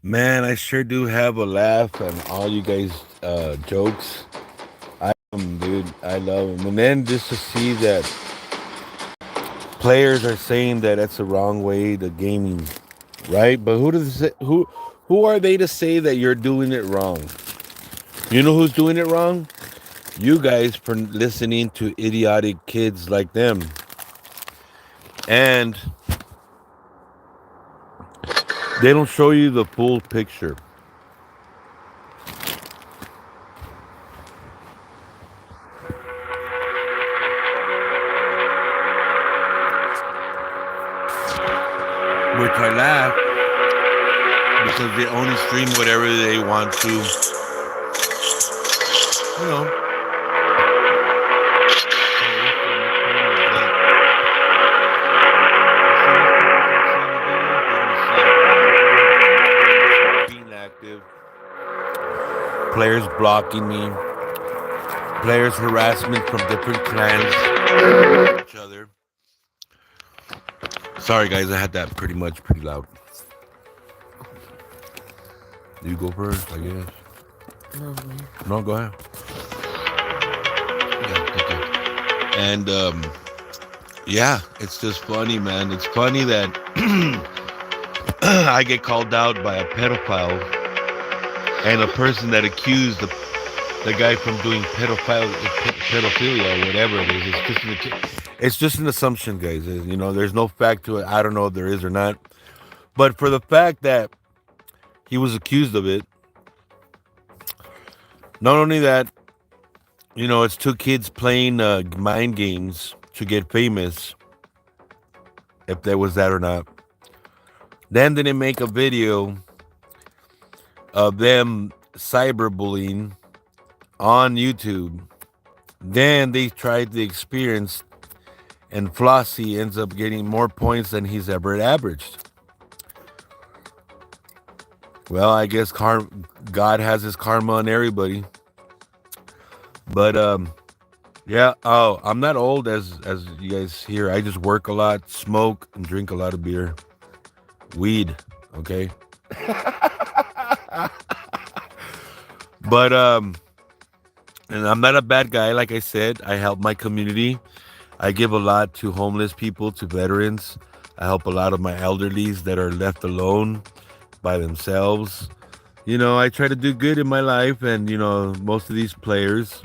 Man, I sure do have a laugh and all you guys jokes. Dude, I love them. And then just to see that players are saying that that's the wrong way to gaming, right? But who are they to say that you're doing it wrong? You know who's doing it wrong? You guys for listening to idiotic kids like them. And they don't show you the full picture. Which I laugh because they only stream whatever they want to. You know, being active, players blocking me, players harassment from different clans, each other. Sorry, guys, I had that pretty loud. You go first, I guess. No, go ahead. Yeah, okay. And yeah, it's just funny, man. It's funny that I get called out by a pedophile and a person that accused the guy from doing pedophilia or whatever it is. It's just an assumption, guys. You know, there's no fact to it. I don't know if there is or not. But for the fact that he was accused of it, not only that, you know, it's two kids playing mind games to get famous, if there was that or not. Then they make a video of them cyberbullying on YouTube. Then they tried the experience, and Flossie ends up getting more points than he's ever averaged. Well, I guess God has his karma on everybody. But yeah. Oh, I'm not old as you guys hear. I just work a lot, smoke, and drink a lot of beer, weed. Okay. But and I'm not a bad guy. Like I said, I help my community. I give a lot to homeless people, to veterans. I help a lot of my elderlies that are left alone by themselves. You know, I try to do good in my life, and you know, most of these players,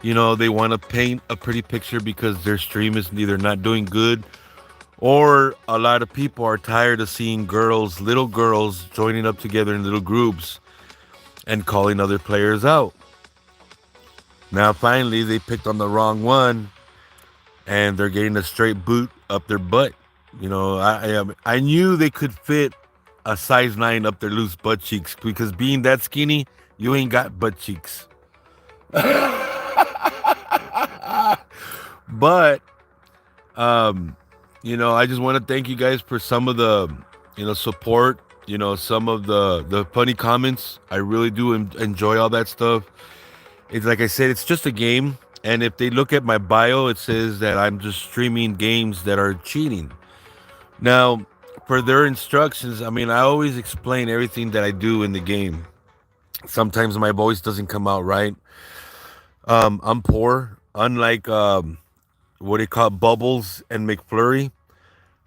you know, they want to paint a pretty picture because their stream is either not doing good, or a lot of people are tired of seeing girls, little girls, joining up together in little groups and calling other players out. Now, finally, they picked on the wrong one, and they're getting a straight boot up their butt. You know, I knew they could fit a size 9 up their loose butt cheeks because being that skinny, you ain't got butt cheeks. But you know, I just want to thank you guys for some of the, you know, support. You know, some of the funny comments. I really do enjoy all that stuff. It's like I said, it's just a game. And if they look at my bio, it says that I'm just streaming games that are cheating. Now, for their instructions, I mean, I always explain everything that I do in the game. Sometimes my voice doesn't come out right. I'm poor, unlike what they call Bubbles and McFlurry.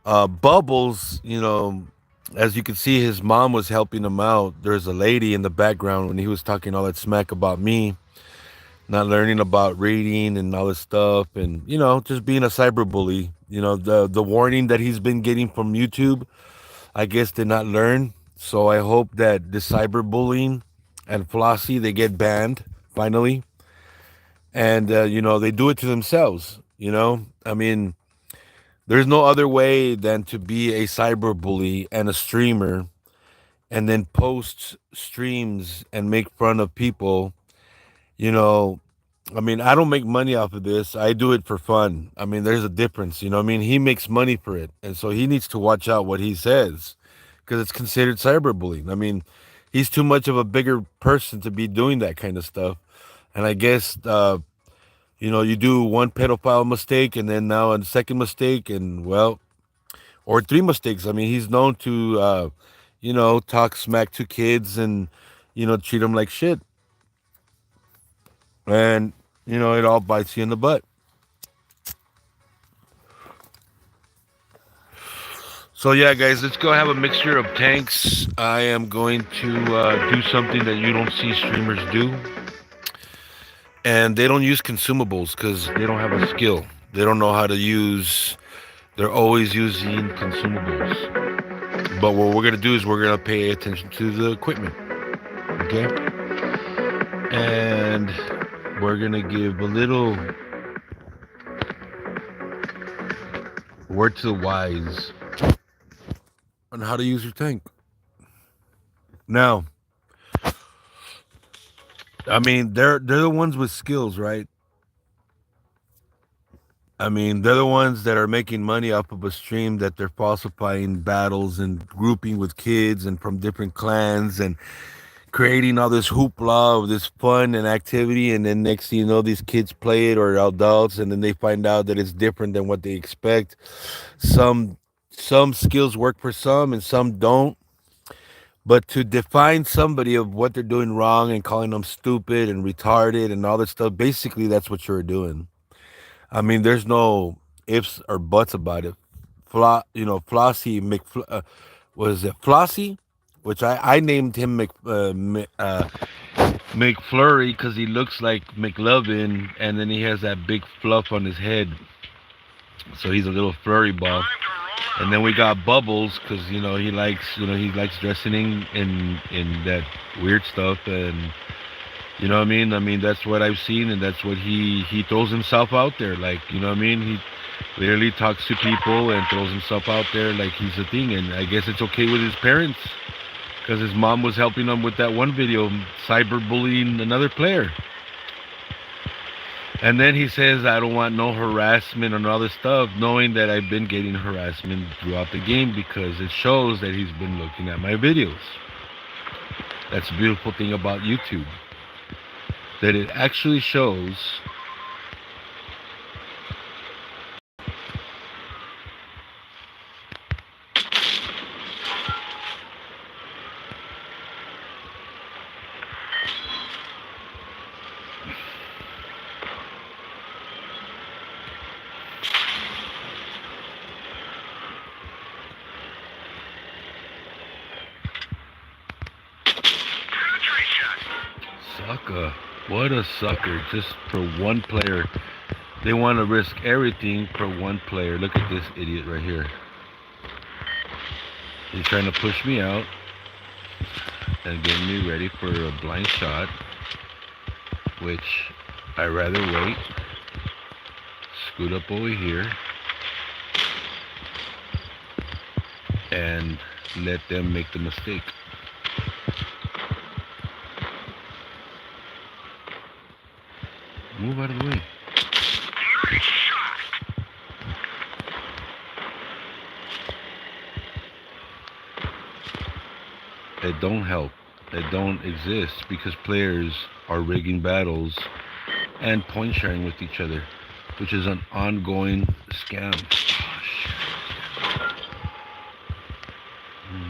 Bubbles, you know, as you can see, his mom was helping him out. There's a lady in the background when he was talking all that smack about me, not learning about reading and all this stuff, and you know, just being a cyberbully. You know, the warning that he's been getting from YouTube, I guess, did not learn. So I hope that the cyberbullying and Flossie they get banned finally, and you know they do it to themselves. You know, I mean, there's no other way than to be a cyberbully and a streamer, and then post streams and make fun of people. You know, I mean, I don't make money off of this. I do it for fun. I mean, there's a difference. You know, I mean, he makes money for it, and so he needs to watch out what he says because it's considered cyberbullying. I mean, he's too much of a bigger person to be doing that kind of stuff. And I guess you know, you do one pedophile mistake and then now a second mistake, and well, or three mistakes. I mean, he's known to talk smack to kids and treat them like shit, and it all bites you in the butt. So yeah, guys, let's go have a mixture of tanks. I am going to do something that you don't see streamers do, and they don't use consumables because they don't have a skill. They don't know how to use. They're always using consumables. But what we're gonna do is we're gonna pay attention to the equipment, okay? And we're gonna give a little word to the wise on how to use your tank. Now, I mean, they're the ones with skills, right? I mean, they're the ones that are making money off of a stream that they're falsifying battles and grouping with kids and from different clans and creating all this hoopla of this fun and activity. And then next thing you know, these kids play it or adults, and then they find out that it's different than what they expect. Some some skills work for some and some don't. But to define somebody of what they're doing wrong and calling them stupid and retarded and all that stuff, basically that's what you're doing. I mean, there's no ifs or buts about it. Flossie was it Flossie? Which I named him McFlurry because he looks like McLovin, and then he has that big fluff on his head, so he's a little flurry ball. And then we got Bubbles because he likes dressing in that weird stuff, and you know what I mean. I mean that's what I've seen, and that's what he throws himself out there like. You know what I mean. He literally talks to people and throws himself out there like he's a thing, and I guess it's okay with his parents because his mom was helping him with that one video, cyberbullying another player. And then he says, I don't want no harassment and other stuff, knowing that I've been getting harassment throughout the game because it shows that he's been looking at my videos. That's the beautiful thing about YouTube, that it actually shows. Sucker. What a sucker. Just for one player. They want to risk everything for one player. Look at this idiot right here. He's trying to push me out and get me ready for a blind shot, which I rather wait. Scoot up over here and let them make the mistake. Move out of the way. They don't help. They don't exist because players are rigging battles and point sharing with each other, which is an ongoing scam. Oh, shit.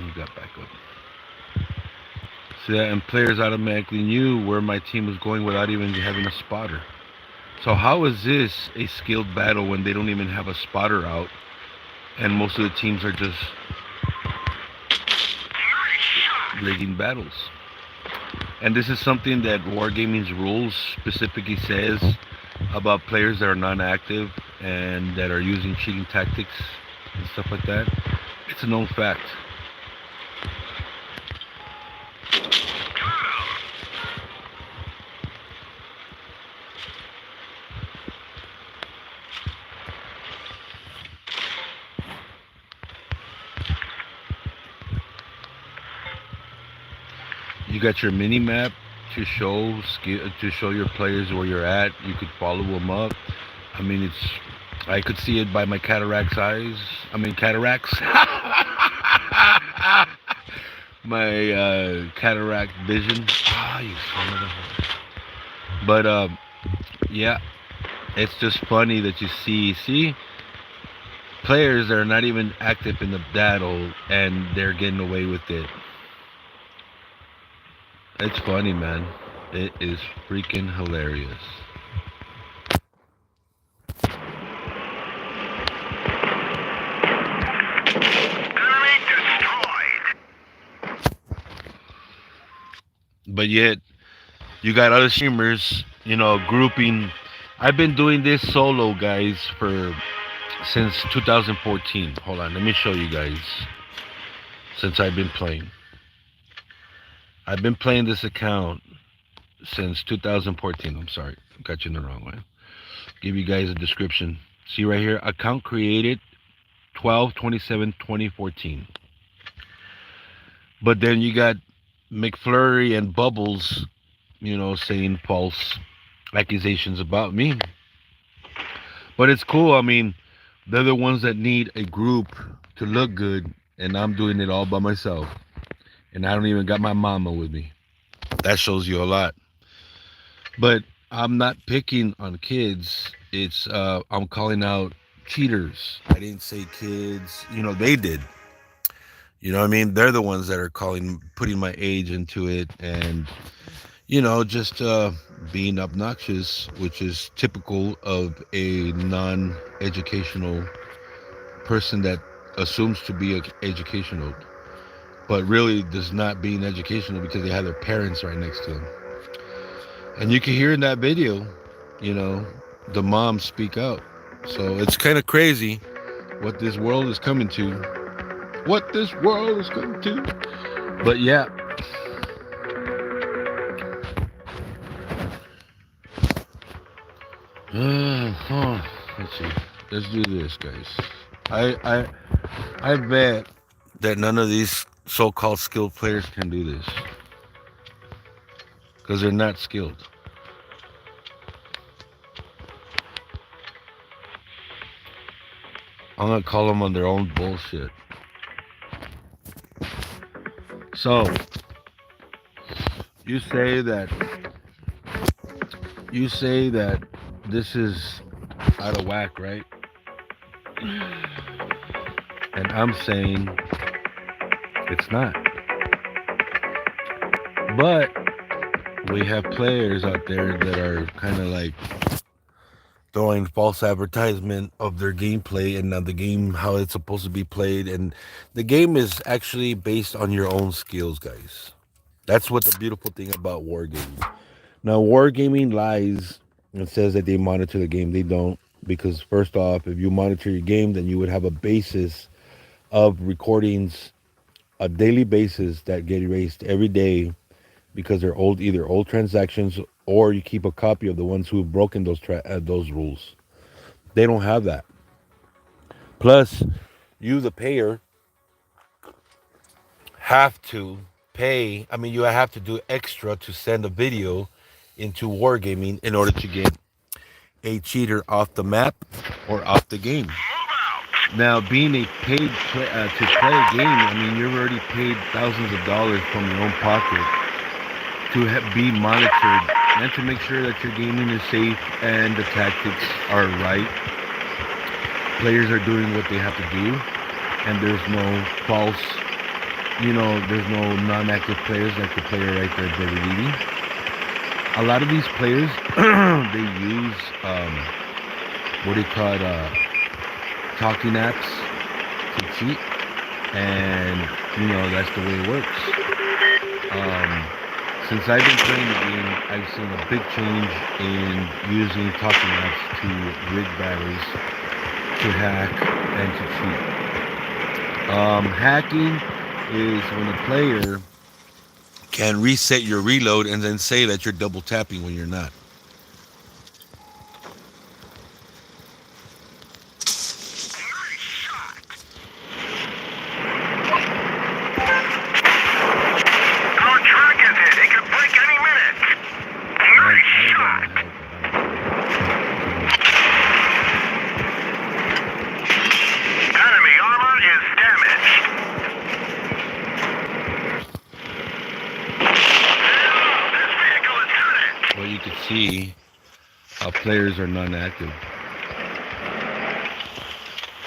You got back up. See that? And players automatically knew where my team was going without even having a spotter. So how is this a skilled battle when they don't even have a spotter out, and most of the teams are just rigging battles? And this is something that Wargaming's rules specifically says about players that are non-active and that are using cheating tactics and stuff like that. It's a known fact. You got your mini map to show your players where you're at. You could follow them up. I mean, I could see it by my cataracts eyes. I mean cataracts. My cataract vision. Ah, you son of a whore. But yeah, it's just funny that you see players that are not even active in the battle and they're getting away with it. It's funny, man. It is freaking hilarious. Enemy destroyed. But yet, you got other streamers, grouping. I've been doing this solo, guys, for since 2014. Hold on, let me show you guys. Since I've been playing, this account since 2014. I'm sorry, got you in the wrong way. Give you guys a description. See right here, account created 12/27/2014. But then you got McFlurry and Bubbles, saying false accusations about me. But it's cool. I mean, they're the ones that need a group to look good, and I'm doing it all by myself. And I don't even got my mama with me. That shows you a lot. But I'm not picking on kids. It's I'm calling out cheaters. I didn't say kids. They did. You know what I mean? They're the ones that are putting my age into it, and just being obnoxious, which is typical of a non-educational person that assumes to be educational, but really does not being educational because they have their parents right next to them. And you can hear in that video, you know, the moms speak out. So it's kind of crazy what this world is coming to. What this world is coming to. But yeah. Let's see. Let's do this, guys. I bet that none of these so-called skilled players can do this because they're not skilled. I'm gonna call them on their own bullshit. So you say that this is out of whack, right? And I'm saying it's not. But we have players out there that are kind of like throwing false advertisement of their gameplay and the game, how it's supposed to be played. And the game is actually based on your own skills, guys. That's what the beautiful thing about wargaming. Now, wargaming lies and says that they monitor the game. They don't, because first off, if you monitor your game, then you would have a basis of recordings, a daily basis that get erased every day because they're either old transactions, or you keep a copy of the ones who have broken those rules. They don't have that. Plus, you, the payer, have to pay. I mean, you have to do extra to send a video into wargaming in order to get a cheater off the map or off the game. Now, being a paid to play a game, I mean, you've already paid thousands of dollars from your own pocket to be monitored and to make sure that your gaming is safe and the tactics are right. Players are doing what they have to do, and there's no false, there's no non-active players like the player right there, Billy Didi. A lot of these players, they use, what do you call it, talking apps to cheat, and, that's the way it works. Since I've been playing the game, I've seen a big change in using talking apps to rig battles, to hack, and to cheat. Hacking is when a player can reset your reload and then say that you're double tapping when you're not. See how players are non-active.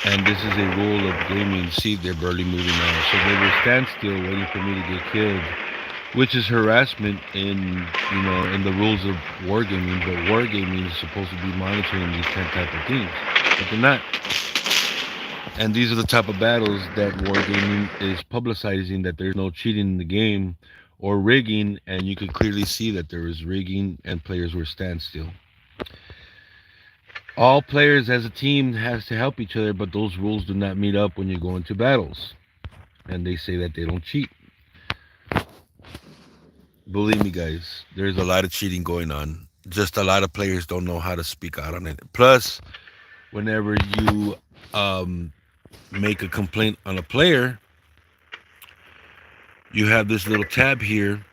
And this is a rule of gaming. See, they're barely moving now. So they will stand still waiting for me to get killed, which is harassment in the rules of wargaming. But wargaming is supposed to be monitoring these type of things, but they're not. And these are the type of battles that wargaming is publicizing, that there's no cheating in the game or rigging, and you could clearly see that there is rigging and players were standstill. All players as a team has to help each other, but those rules do not meet up when you go into battles. And they say that they don't cheat. Believe me, guys, there's a lot of cheating going on. Just a lot of players don't know how to speak out on it. Plus, whenever you um, make a complaint on a player, you have this little tab here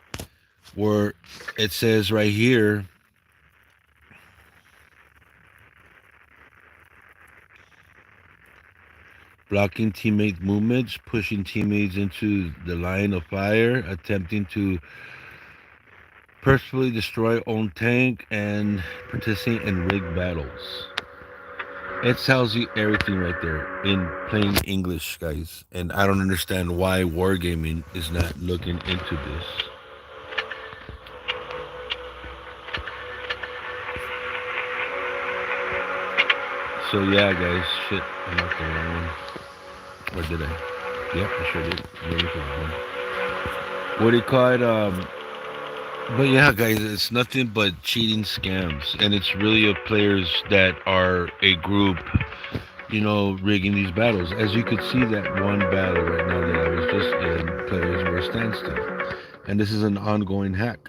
where it says right here, blocking teammate movements, pushing teammates into the line of fire, attempting to purposefully destroy own tank, and participating in rigged battles. It tells you everything right there in plain English, guys. And I don't understand why Wargaming is not looking into this. So yeah, guys, shit, I marked the wrong one. Or did I? Yep, I sure did. What do you call it? But yeah, guys, it's nothing but cheating scams, and it's really of players that are a group, rigging these battles. As you could see, that one battle right now that I was just in, players were standstill, and this is an ongoing hack.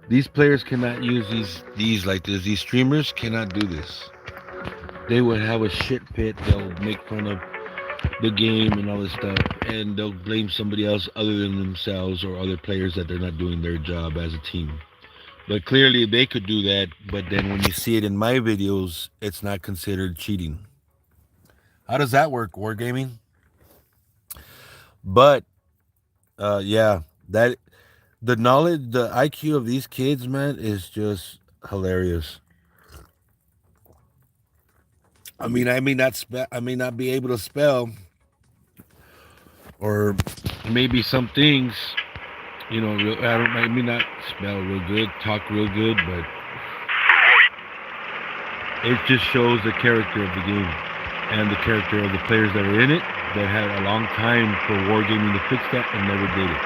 These players cannot use these like this. These streamers cannot do this. They would have a shit pit. They'll make fun of the game and all this stuff, and they'll blame somebody else other than themselves or other players that they're not doing their job as a team. But clearly they could do that, but then when you see it in my videos, it's not considered cheating. How does that work, Wargaming? But yeah, that the knowledge, the IQ of these kids, man, is just hilarious. I may not be able to spell, or maybe some things, I don't maybe not spell real good, talk real good, but it just shows the character of the game and the character of the players that are in it, that had a long time for wargaming to fix that and never did it.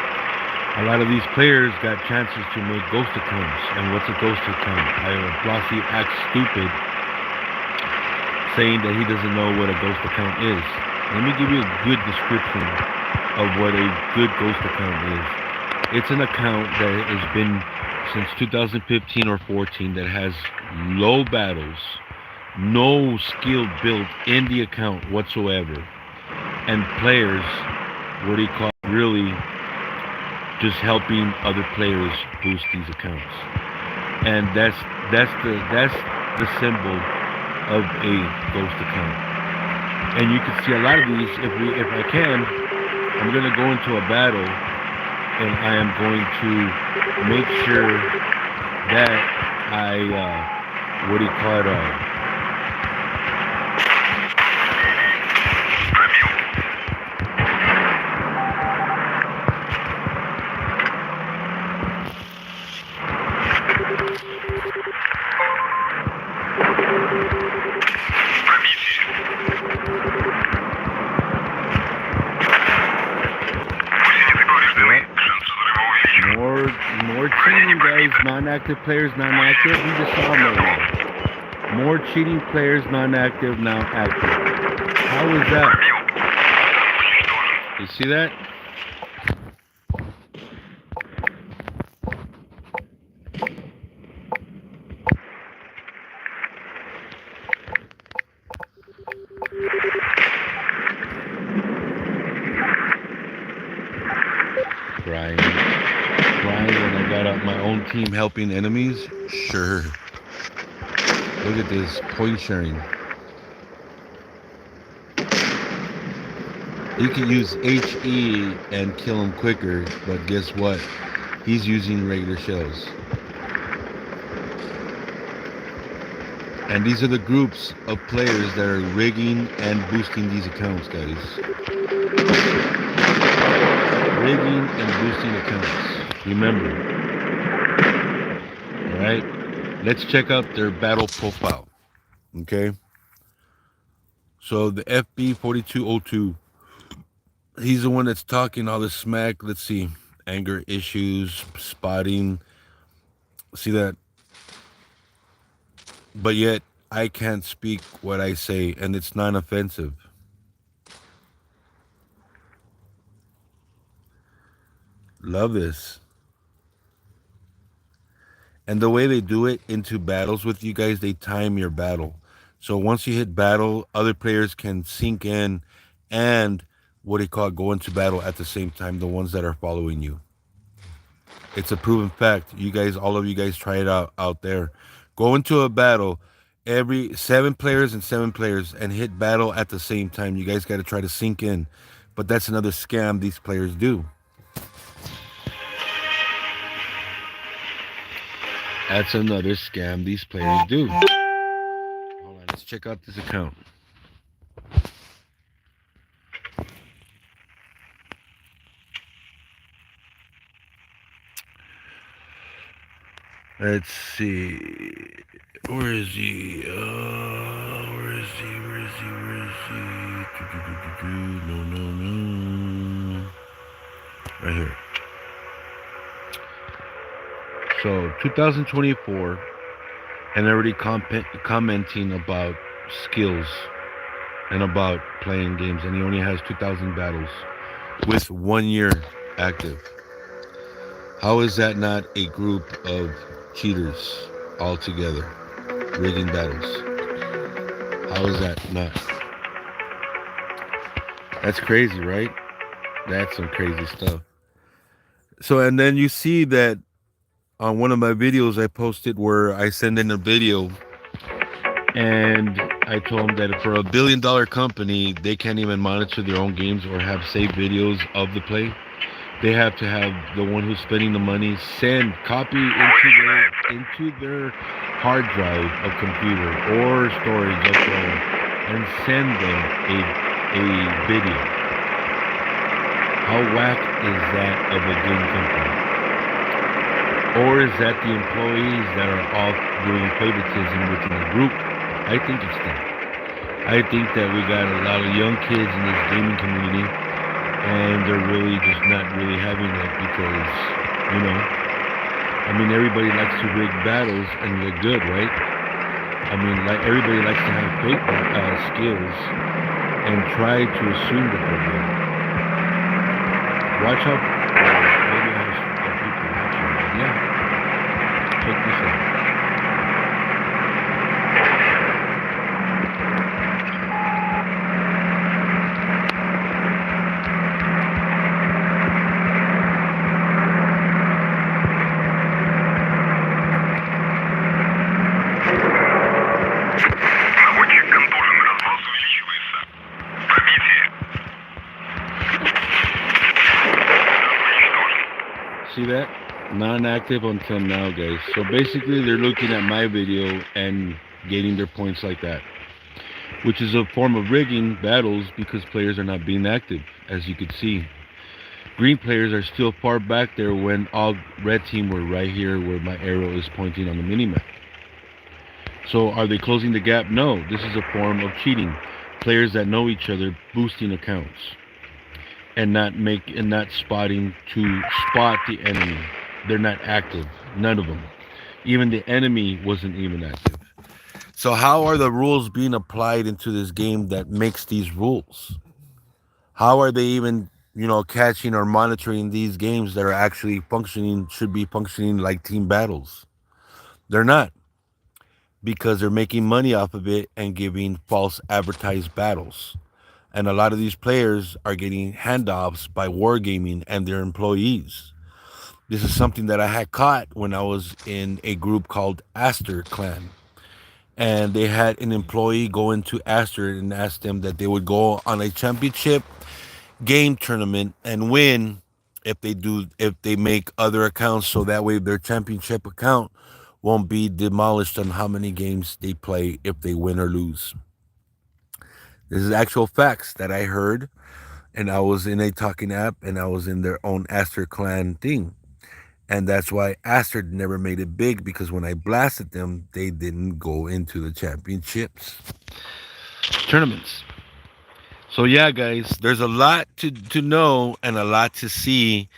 A lot of these players got chances to make ghost accounts. And what's a ghost account? Flossy acts stupid, saying that he doesn't know what a ghost account is. Let me give you a good description of what a good ghost account is. It's an account that has been since 2015 or 14 that has low battles, no skill built in the account whatsoever, and players, what do you call it, really just helping other players boost these accounts. And that's the symbol of a ghost account. And you can see a lot of these. If I can, I'm gonna go into a battle, and I am going to make sure that I what do you call it? More cheating, guys. Non-active players, non-active. We just saw them already. More cheating players, non-active, now active. How is that? You see that? Crying. Crying when I got out my own team helping enemies? Sure. Look at this. Point sharing. You can use HE and kill him quicker, but guess what? He's using regular shells. And these are the groups of players that are rigging and boosting these accounts, guys. Rigging and boosting accounts. Remember, all right? Let's check out their battle profile. Okay? So the FB 4202, he's the one that's talking all this smack. Let's see. Anger issues, spotting. See that? But yet, I can't speak what I say, and it's non offensive. Love this. And the way they do it into battles with you guys, they time your battle. So once you hit battle, other players can sink in and what do you call it, go into battle at the same time, the ones that are following you. It's a proven fact. You guys, all of you guys try it out there. Go into a battle, every 7 players and 7 players, and hit battle at the same time. You guys got to try to sink in. But that's another scam these players do. That's another scam these players do. Hold on, let's check out this account. Let's see. Where is he? Where is he? Where is he? Where is he? No, no, no. Right here. So 2024, and already commenting about skills and about playing games, and he only has 2,000 battles with 1 year active. How is that not a group of cheaters all together, rigging battles? How is that not? That's crazy, right? That's some crazy stuff. So, and then you see that on one of my videos I posted where I send in a video and I told them that for $1 billion company, they can't even monitor their own games or have saved videos of the play. They have to have the one who's spending the money send copy into their hard drive of computer or storage of phone and send them a video. How whack is that of a game company? Or is that the employees that are off doing favoritism within the group? I think it's that. I think that we got a lot of young kids in this gaming community and they're really just not really having it because, you know, I mean, everybody likes to rig battles and look good, right? I mean, like everybody likes to have fake skills and try to assume that they're good. Watch out. Maybe I have people watching, but yeah, check this out. Находчик контужен, разброс увеличивается. Пробитие. Уничтожен. See that? Non-active until now, guys. So basically, they're looking at my video and gaining their points like that, which is a form of rigging battles because players are not being active, as you could see. Green players are still far back there when all red team were right here where my arrow is pointing on the minimap. So are they closing the gap? No, this is a form of cheating. Players that know each other boosting accounts and not spotting to spot the enemy. They're not active. None of them. Even the enemy wasn't even active. So how are the rules being applied into this game that makes these rules? How are they even, catching or monitoring these games that are actually functioning, should be functioning like team battles? They're not because they're making money off of it and giving false advertised battles. And a lot of these players are getting handoffs by Wargaming and their employees. This is something that I had caught when I was in a group called Aster Clan. And they had an employee go into Aster and ask them that they would go on a championship game tournament and win if they make other accounts so that way their championship account won't be demolished on how many games they play if they win or lose. This is actual facts that I heard, and I was in a talking app, and I was in their own Aster clan thing. And that's why Aster never made it big, because when I blasted them, they didn't go into the championships tournaments. So yeah, guys, there's a lot to know and a lot to see.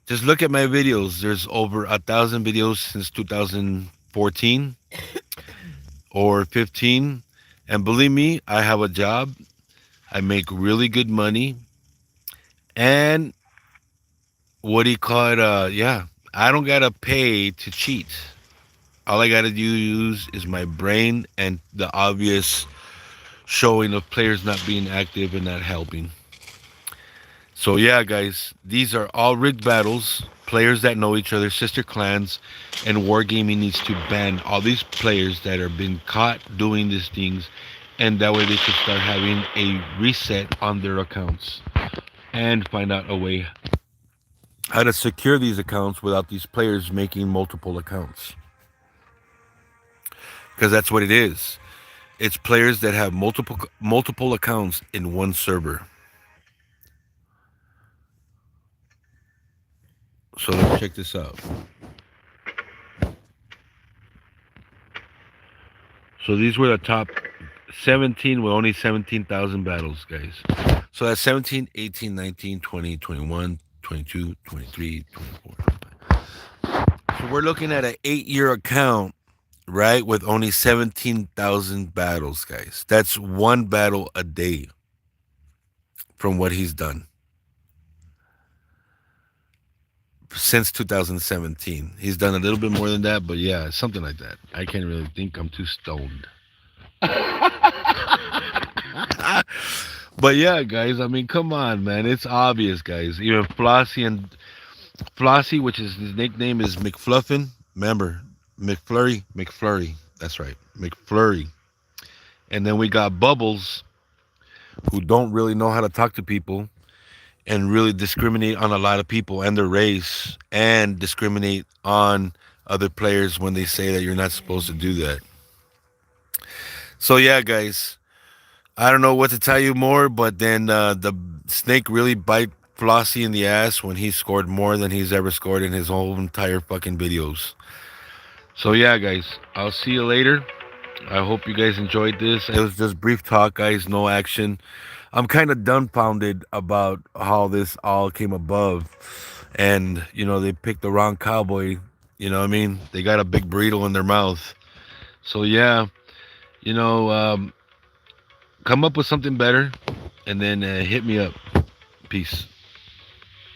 Just look at my videos. There's over 1,000 videos since 2014 or 15. And believe me, I have a job. I make really good money. And what do you call it? Yeah, I don't gotta pay to cheat. All I gotta use is my brain and the obvious showing of players not being active and not helping. So yeah, guys, these are all rigged battles. Players that know each other, sister clans, and Wargaming needs to ban all these players that are being caught doing these things, and that way they can start having a reset on their accounts and find out a way how to secure these accounts without these players making multiple accounts. Because that's what it is. It's players that have multiple accounts in one server. So let's check this out. So these were the top 17 with only 17,000 battles, guys. So that's 17, 18, 19, 20, 21, 22, 23, 24. So we're looking at an 8-year account, right, with only 17,000 battles, guys. That's one battle a day from what he's done since 2017. He's done a little bit more than that, but yeah, something like that. I can't really think. I'm too stoned. But yeah, guys, I mean, come on, man. It's obvious, guys. Even Flossie, which is his nickname, is McFluffin. Remember, McFlurry. That's right, McFlurry. And then we got Bubbles, who don't really know how to talk to people and really discriminate on a lot of people and their race, and discriminate on other players when they say that you're not supposed to do that. So yeah, guys, I don't know what to tell you more, but then the snake really bite Flossie in the ass when he scored more than he's ever scored in his whole entire fucking videos. So yeah, guys, I'll see you later. I hope you guys enjoyed this. It was just brief talk, guys, no action. I'm kind of dumbfounded about how this all came above. And, they picked the wrong cowboy. You know what I mean? They got a big burrito in their mouth. So yeah, you know, um, come up with something better, and then hit me up. Peace.